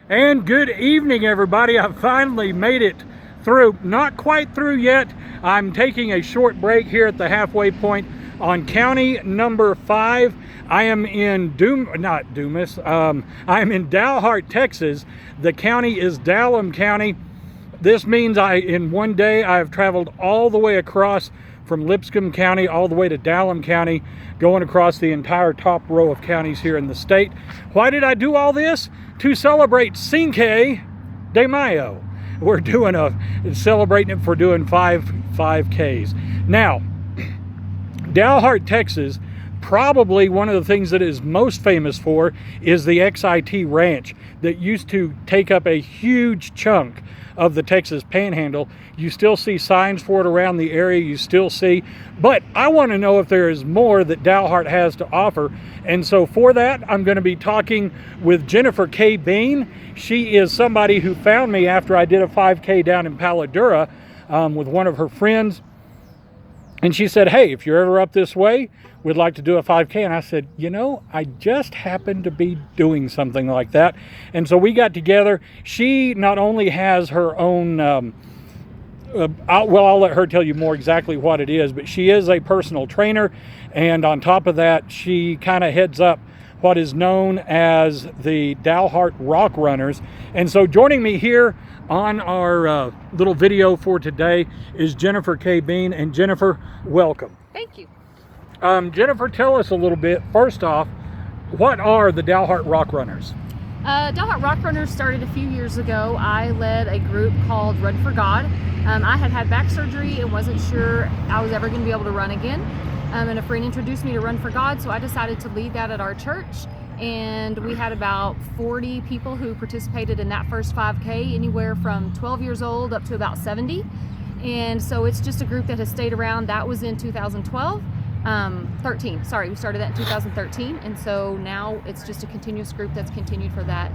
And good evening, everybody. I finally made it through. Not quite through yet. I'm taking a short break here at the halfway point on county number 5. I am in I'm in Dalhart, Texas. The county is DALLAM County. This means in one day I have traveled all the way across from Lipscomb County all the way to DALLAM County, going across the entire top row of counties here in the state. Why did I do all this? To celebrate Cinque de Mayo. We're celebrating it for doing 5Ks. Now, Dalhart, Texas, probably one of the things that it is most famous for is the XIT Ranch that used to take up a huge chunk of the Texas Panhandle. You still see signs for it around the area, you still see, but I want to know if there is more that Dalhart has to offer. And so for that, I'm going to be talking with Jennifer K. Bean. She is somebody who found me after I did a 5K down in Paladura with one of her friends. And she said, hey, if you're ever up this way, we'd like to do a 5K. And I said, you know, I just happened to be doing something like that. And so we got together. She not only has her own, I'll let her tell you more exactly what it is, but she is a personal trainer. And on top of that, she kind of heads up what is known as the Dalhart Rock Runners. And so joining me here on our little video for today is Jennifer K. Bean. And Jennifer, welcome. Thank you. Jennifer, tell us a little bit, first off, what are the Dalhart Rock Runners? Dalhart Rock Runners started a few years ago. I led a group called Run for God. I had back surgery and wasn't sure I was ever going to be able to run again. And a friend introduced me to Run for God, so I decided to lead that at our church. And we had about 40 people who participated in that first 5K, anywhere from 12 years old up to about 70. And so it's just a group that has stayed around. That was in 2012. 13, sorry, we started that in 2013, and so now it's just a continuous group that's continued for that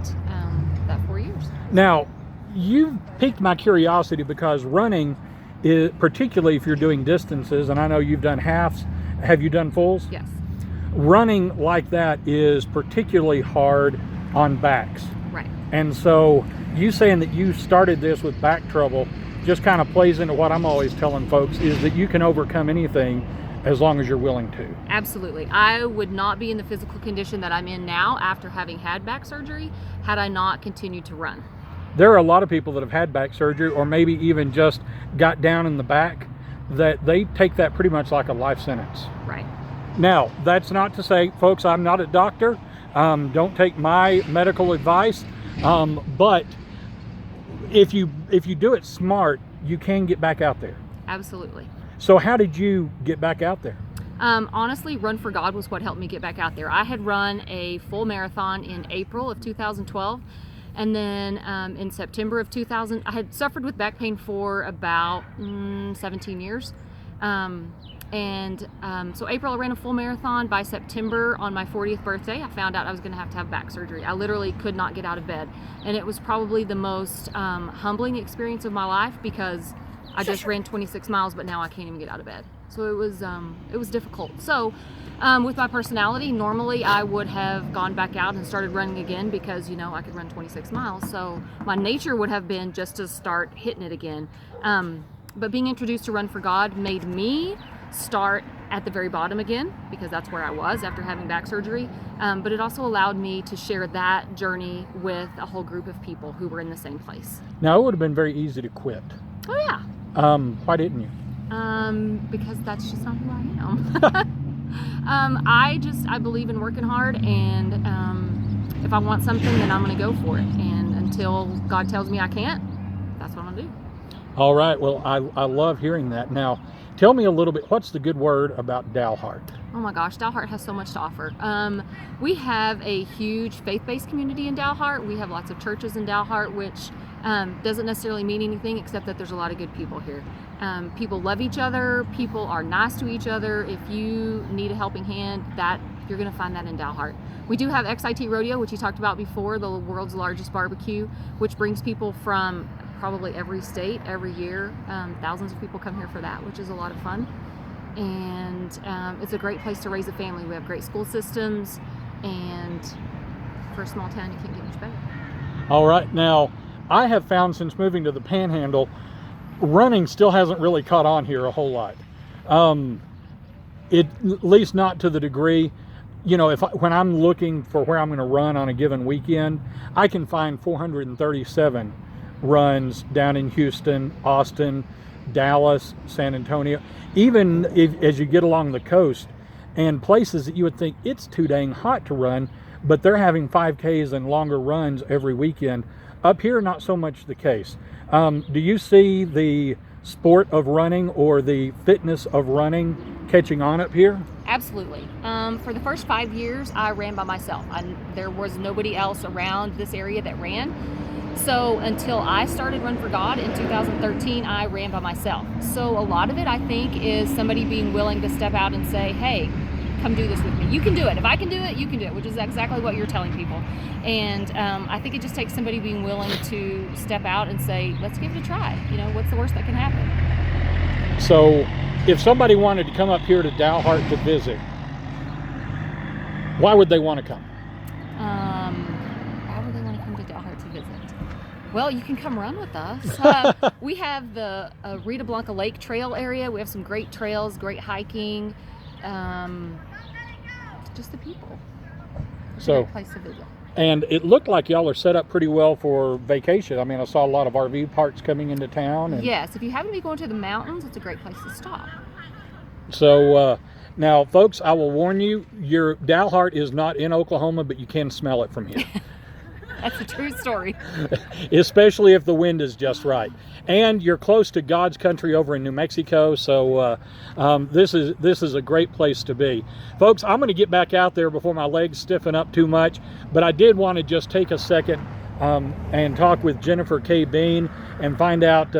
4 years. Now, you've piqued my curiosity because running is, particularly if you're doing distances, and I know you've done halves. Have you done fulls? Yes. Running like that is particularly hard on backs. Right. And so you saying that you started this with back trouble just kind of plays into what I'm always telling folks, is that you can overcome anything as long as you're willing to. Absolutely. I would not be in the physical condition that I'm in now after having had back surgery had I not continued to run. There are a lot of people that have had back surgery, or maybe even just got down in the back, that they take that pretty much like a life sentence. Right. Now, that's not to say, folks, I'm not a doctor. Don't take my medical advice. But if you do it smart, you can get back out there. Absolutely. So how did you get back out there? Honestly, Run for God was what helped me get back out there. I had run a full marathon in April of 2012, and then in September of 2000, I had suffered with back pain for about 17 years. So April, I ran a full marathon. By September, on my 40th birthday, I found out I was going to have back surgery. I literally could not get out of bed, and it was probably the most humbling experience of my life, because I just ran 26 miles, but now I can't even get out of bed. So it was difficult. So with my personality, normally I would have gone back out and started running again, because, you know, I could run 26 miles. So my nature would have been just to start hitting it again. But being introduced to Run for God made me start at the very bottom again, because that's where I was after having back surgery. But it also allowed me to share that journey with a whole group of people who were in the same place. Now, it would have been very easy to quit. Oh yeah. Why didn't you? Because that's just not who I am. I believe in working hard, and if I want something, then I'm going to go for it. And until God tells me I can't, that's what I'm going to do. All right. Well, I love hearing that. Now, tell me a little bit, what's the good word about Dalhart? Oh my gosh, Dalhart has so much to offer. We have a huge faith-based community in Dalhart. We have lots of churches in Dalhart, which doesn't necessarily mean anything except that there's a lot of good people here. People love each other. People are nice to each other. If you need a helping hand, you're going to find that in Dalhart. We do have XIT Rodeo, which you talked about before, the world's largest barbecue, which brings people from probably every state every year. Thousands of people come here for that, which is a lot of fun. And it's a great place to raise a family. We have great school systems, and for a small town, you can't get much better. All right, now I have found since moving to the Panhandle, running still hasn't really caught on here a whole lot. At least not to the degree, you know, when I'm looking for where I'm going to run on a given weekend, I can find 437 runs down in Houston, Austin, Dallas, San Antonio, even as you get along the coast and places that you would think it's too dang hot to run, but they're having 5Ks and longer runs every weekend. Up here, not so much the case. Do you see the sport of running or the fitness of running catching on up here? Absolutely. For the first 5 years, I ran by myself. There was nobody else around this area that ran. So until I started Run for God in 2013, I ran by myself. So a lot of it, I think, is somebody being willing to step out and say, hey, come do this with me. You can do it. If I can do it, you can do it, which is exactly what you're telling people. And I think it just takes somebody being willing to step out and say, let's give it a try. You know, what's the worst that can happen? So if somebody wanted to come up here to Dalhart to visit, why would they want to come? Why would they want to come to Dalhart to visit? Well, you can come run with us. We have the Rita Blanca Lake Trail area. We have some great trails, great hiking. Just the people. It's a great place to visit. And it looked like y'all are set up pretty well for vacation. I mean, I saw a lot of RV parks coming into town. And yes, if you happen to be going to the mountains, it's a great place to stop. So now, folks, I will warn you, your Dalhart is not in Oklahoma, but you can smell it from here. That's a true story. Especially if the wind is just right. And you're close to God's country over in New Mexico, so this is a great place to be. Folks, I'm going to get back out there before my legs stiffen up too much, but I did want to just take a second and talk with Jennifer K. Bean and find out,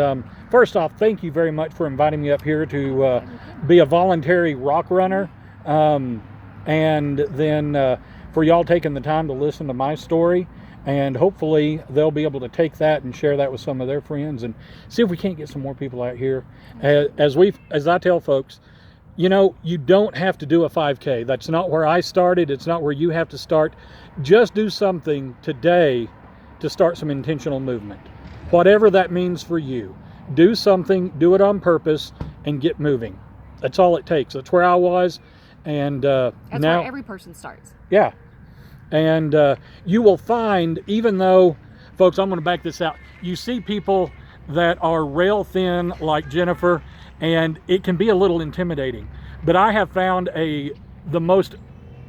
first off, thank you very much for inviting me up here to be a voluntary rock runner, and then for y'all taking the time to listen to my story. And hopefully they'll be able to take that and share that with some of their friends and see if we can't get some more people out here. As I tell folks, you know, you don't have to do a 5K. That's not where I started. It's not where you have to start. Just do something today to start some intentional movement. Whatever that means for you. Do something, do it on purpose, and get moving. That's all it takes. That's where I was. And that's now, where every person starts. Yeah. And you will find, even though, folks, I'm going to back this out. You see people that are rail thin like Jennifer, and it can be a little intimidating. But I have found the most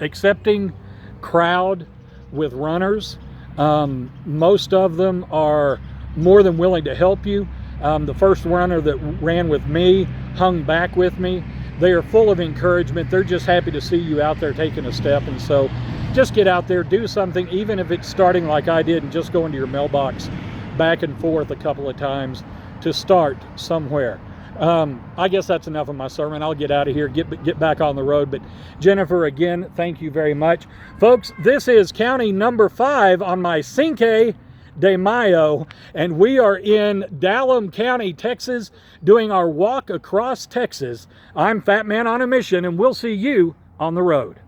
accepting crowd with runners. Most of them are more than willing to help you. The first runner that ran with me hung back with me. They are full of encouragement. They're just happy to see you out there taking a step. And so just get out there, do something, even if it's starting like I did and just go into your mailbox back and forth a couple of times to start somewhere. I guess that's enough of my sermon. I'll get out of here, get back on the road. But Jennifer, again, thank you very much. Folks, this is county number 5 on my Cinque de Mayo, and we are in DALLAM County, Texas, doing our walk across Texas. I'm Fat Man on a Mission, and we'll see you on the road.